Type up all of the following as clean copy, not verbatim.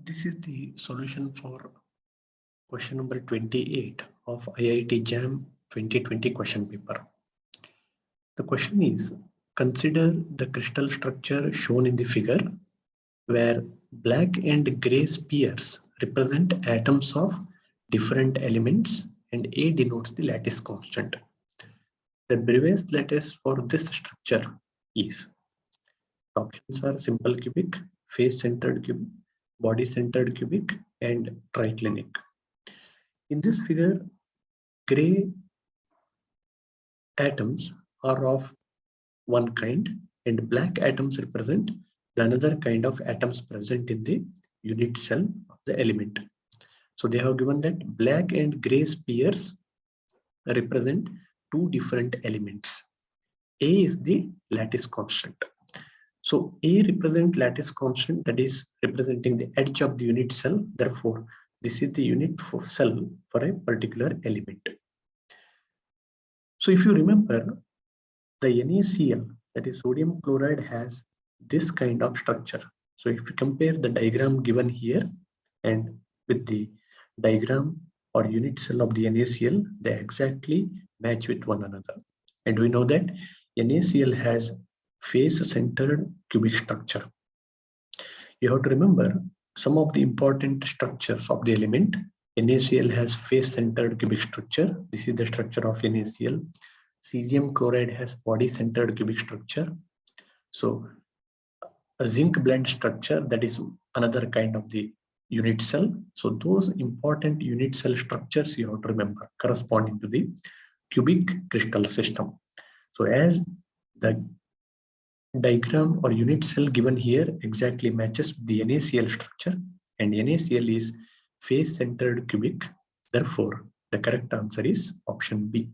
This is the solution for question number 28 of IIT-JAM 2020 question paper. The question is, consider the crystal structure shown in the figure where black and gray spheres represent atoms of different elements and A denotes the lattice constant. The Bravais lattice for this structure is, options are simple cubic, face-centered cubic, body-centered cubic, and triclinic. In this figure, gray atoms are of one kind and black atoms represent the another kind of atoms present in the unit cell of the element. So they have given that black and gray spheres represent two different elements. A is the lattice constant. So A represent lattice constant, that is representing the edge of the unit cell. Therefore, this is the unit for cell for a particular element. So if you remember, the NaCl, that is sodium chloride, has this kind of structure. So if you compare the diagram given here and with the diagram or unit cell of the NaCl, they exactly match with one another. And we know that NaCl has face-centered cubic structure. You have to remember some of the important structures of the element. NaCl has face-centered cubic structure. This is the structure of NaCl. Cesium chloride has body-centered cubic structure. So a zinc blend structure, that is another kind of the unit cell. So those important unit cell structures you have to remember corresponding to the cubic crystal system. So as the diagram or unit cell given here exactly matches the NaCl structure, and NaCl is face-centered cubic. Therefore, the correct answer is option B,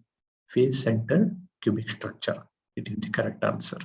face-centered cubic structure. It is the correct answer.